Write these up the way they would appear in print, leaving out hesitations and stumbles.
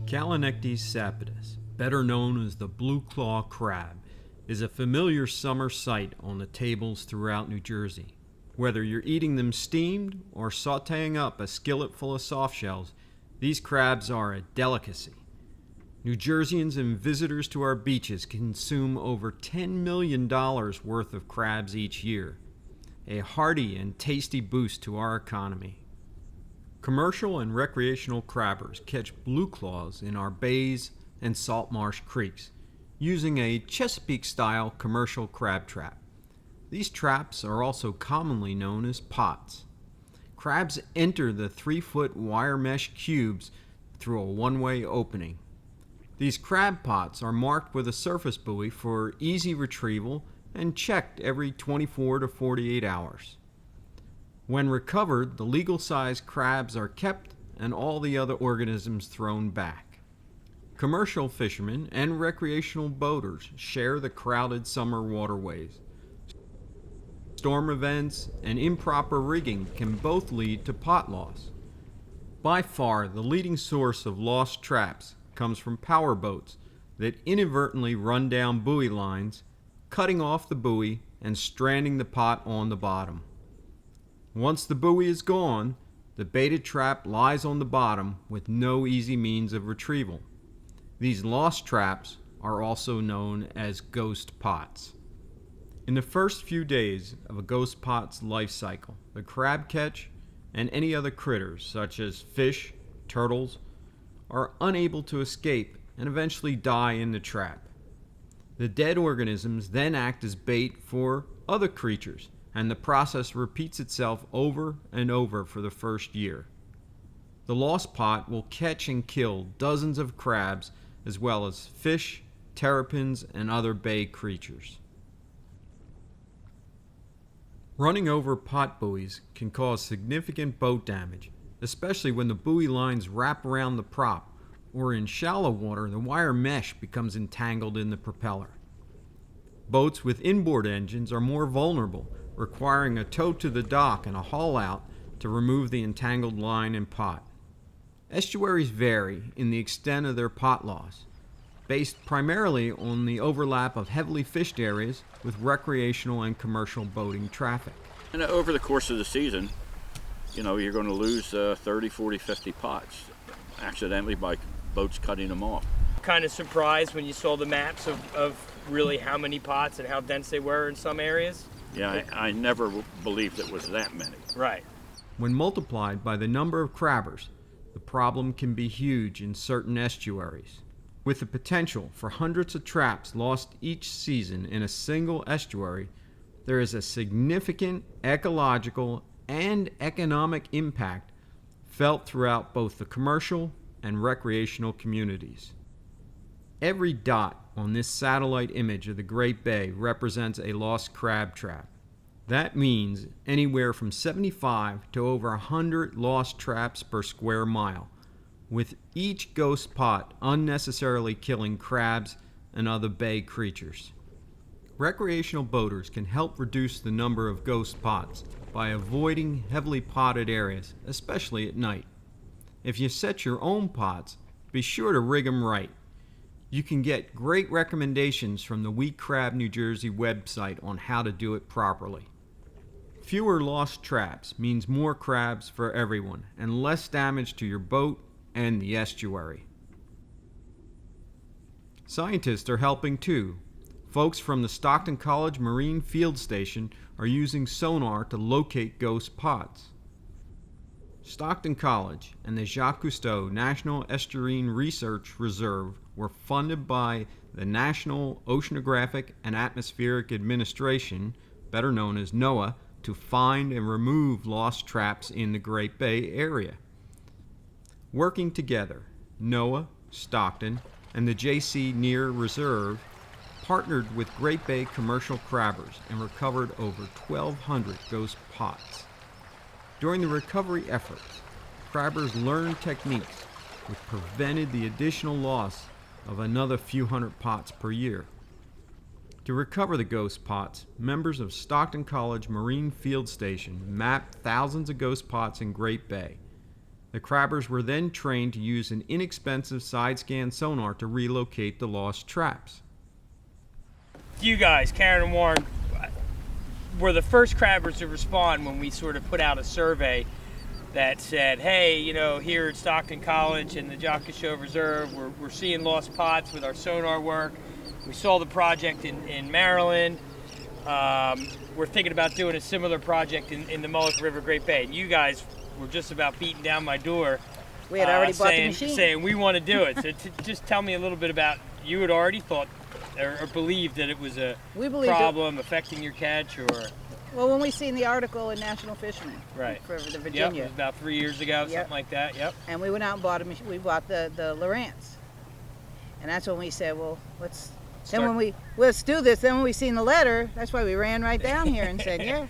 Calanectes sapidus, better known as the blue claw crab, is a familiar summer sight on the tables throughout New Jersey. Whether you're eating them steamed or sautéing up a skillet full of soft shells, these crabs are a delicacy. New Jerseyans and visitors to our beaches consume over $10 million worth of crabs each year, a hearty and tasty boost to our economy. Commercial and recreational crabbers catch blue claws in our bays and salt marsh creeks using a Chesapeake-style commercial crab trap. These traps are also commonly known as pots. Crabs enter the 3-foot wire mesh cubes through a one-way opening. These crab pots are marked with a surface buoy for easy retrieval and checked every 24 to 48 hours. When recovered, the legal-sized crabs are kept and all the other organisms thrown back. Commercial fishermen and recreational boaters share the crowded summer waterways. Storm events and improper rigging can both lead to pot loss. By far, the leading source of lost traps comes from power boats that inadvertently run down buoy lines, cutting off the buoy and stranding the pot on the bottom. Once the buoy is gone, the baited trap lies on the bottom with no easy means of retrieval. These lost traps are also known as ghost pots. In the first few days of a ghost pot's life cycle, the crab catch and any other critters, such as fish, turtles, are unable to escape and eventually die in the trap. The dead organisms then act as bait for other creatures, and the process repeats itself over and over for the first year. The lost pot will catch and kill dozens of crabs as well as fish, terrapins, and other bay creatures. Running over pot buoys can cause significant boat damage, especially when the buoy lines wrap around the prop, or in shallow water the wire mesh becomes entangled in the propeller. Boats with inboard engines are more vulnerable, requiring a tow to the dock and a haul out to remove the entangled line and pot. Estuaries vary in the extent of their pot loss, based primarily on the overlap of heavily fished areas with recreational and commercial boating traffic. And over the course of the season, you're going to lose 30, 40, 50 pots accidentally by boats cutting them off. Kind of surprised when you saw the maps of really how many pots and how dense they were in some areas? Yeah, I never believed it was that many. Right. When multiplied by the number of crabbers, the problem can be huge in certain estuaries. With the potential for hundreds of traps lost each season in a single estuary, there is a significant ecological and economic impact felt throughout both the commercial and recreational communities. Every dot on this satellite image of the Great Bay represents a lost crab trap. That means anywhere from 75 to over 100 lost traps per square mile, with each ghost pot unnecessarily killing crabs and other bay creatures. Recreational boaters can help reduce the number of ghost pots by avoiding heavily potted areas, especially at night. If you set your own pots, be sure to rig them right. You can get great recommendations from the We Crab New Jersey website on how to do it properly. Fewer lost traps means more crabs for everyone and less damage to your boat and the estuary. Scientists are helping too. Folks from the Stockton College Marine Field Station are using sonar to locate ghost pots. Stockton College and the Jacques Cousteau National Estuarine Research Reserve were funded by the National Oceanographic and Atmospheric Administration, better known as NOAA, to find and remove lost traps in the Great Bay Area. Working together, NOAA, Stockton, and the J.C. Neer Reserve partnered with Great Bay commercial crabbers and recovered over 1,200 ghost pots. During the recovery efforts, crabbers learned techniques which prevented the additional loss of another few hundred pots per year. To recover the ghost pots, members of Stockton College Marine Field Station mapped thousands of ghost pots in Great Bay. The crabbers were then trained to use an inexpensive side-scan sonar to relocate the lost traps. You guys, Karen and Warren, were the first crabbers to respond when we sort of put out a survey that said, hey, you know, here at Stockton College and the Jockey-Shove Reserve, we're seeing lost pots with our sonar work. We saw the project in Maryland. We're thinking about doing a similar project in the Mullica River Great Bay. And you guys were just about beating down my door. We had already bought the machine. Saying we want to do it. So just tell me a little bit about, you had already thought or believed that it was a problem affecting your catch, or... Well, when we seen the article in National Fisherman, right, for the Virginia. Yep, it was about 3 years ago, Yep. something like that. Yep. And we went out and bought a machine. We bought the Lowrance, and that's when we said, well, let's do this. Then when we seen the letter, that's why we ran right down here and said, yeah.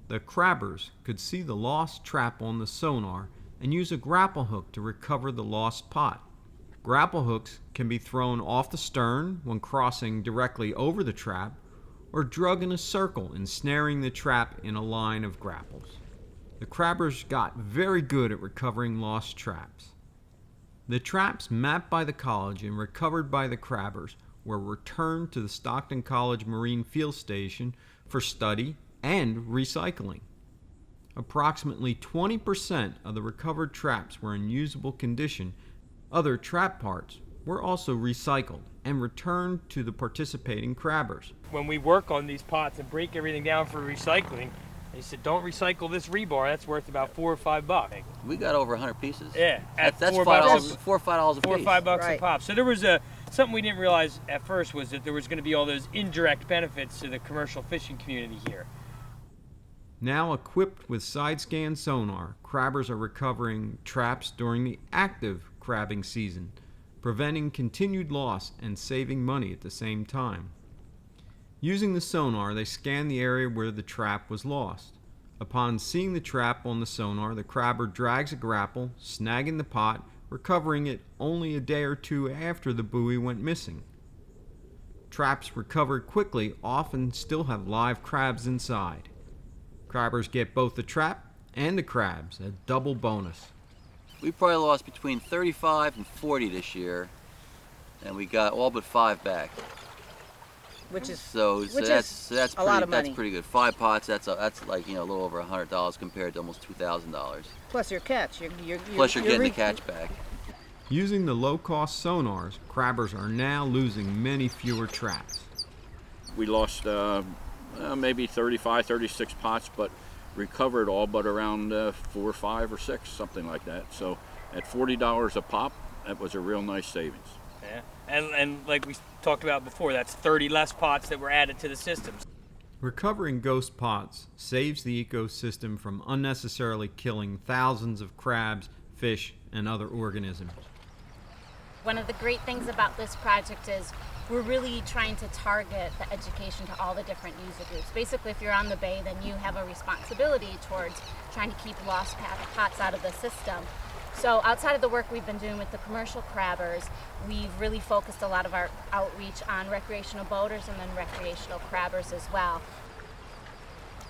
The crabbers could see the lost trap on the sonar and use a grapple hook to recover the lost pot. Grapple hooks can be thrown off the stern when crossing directly over the trap, or drug in a circle, ensnaring the trap in a line of grapples. The crabbers got very good at recovering lost traps. The traps mapped by the college and recovered by the crabbers were returned to the Stockton College Marine Field Station for study and recycling. Approximately 20% of the recovered traps were in usable condition. Other trap parts were also recycled and returned to the participating crabbers. When we work on these pots and break everything down for recycling, they said, don't recycle this rebar. That's worth about $4 or $5. We got over 100 pieces. Yeah, that's $4 $4 $4 or $5 a piece. $4 or $5 Right. a pop. So there was something we didn't realize at first, was that there was going to be all those indirect benefits to the commercial fishing community here. Now equipped with side-scan sonar, crabbers are recovering traps during the active crabbing season, preventing continued loss and saving money at the same time. Using the sonar, they scan the area where the trap was lost. Upon seeing the trap on the sonar, the crabber drags a grapple, snagging the pot, recovering it only a day or two after the buoy went missing. Traps recovered quickly often still have live crabs inside. Crabbers get both the trap and the crabs, a double bonus. We probably lost between 35 and 40 this year, and we got all but 5 back. Which is that's a lot of money. That's pretty good. 5 pots. That's like, you know, a little over $100 compared to almost $2,000. plus your catch. Plus you're getting the catch back. Using the low-cost sonars, crabbers are now losing many fewer traps. We lost maybe 35, 36 pots, but recovered all but around 4, 5, or 6, something like that. So at $40 a pop, that was a real nice savings. Yeah. And like we talked about before, that's 30 less pots that were added to the system. Recovering ghost pots saves the ecosystem from unnecessarily killing thousands of crabs, fish, and other organisms. One of the great things about this project is we're really trying to target the education to all the different user groups. Basically, if you're on the bay, then you have a responsibility towards trying to keep lost pots out of the system. So outside of the work we've been doing with the commercial crabbers, we've really focused a lot of our outreach on recreational boaters and then recreational crabbers as well.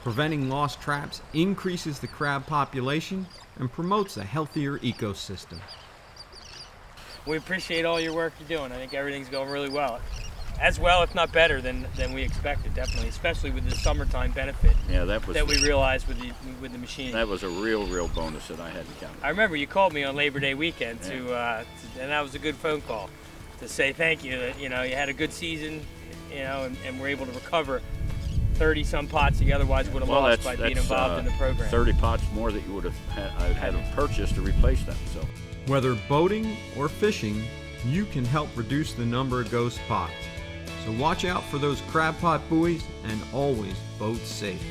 Preventing lost traps increases the crab population and promotes a healthier ecosystem. We appreciate all your work you're doing. I think everything's going really well. As well, if not better, than we expected, definitely, especially with the summertime benefit Yeah, that we realized with the machine. That was a real bonus that I hadn't counted. I remember you called me on Labor Day weekend and that was a good phone call to say thank you. That you had a good season, and were able to recover 30 some pots that you otherwise would have lost by being involved in the program. 30 pots more that you would have had to purchase to replace them. So Whether boating or fishing, you can help reduce the number of ghost pots. So watch out for those crab pot buoys and always boat safe.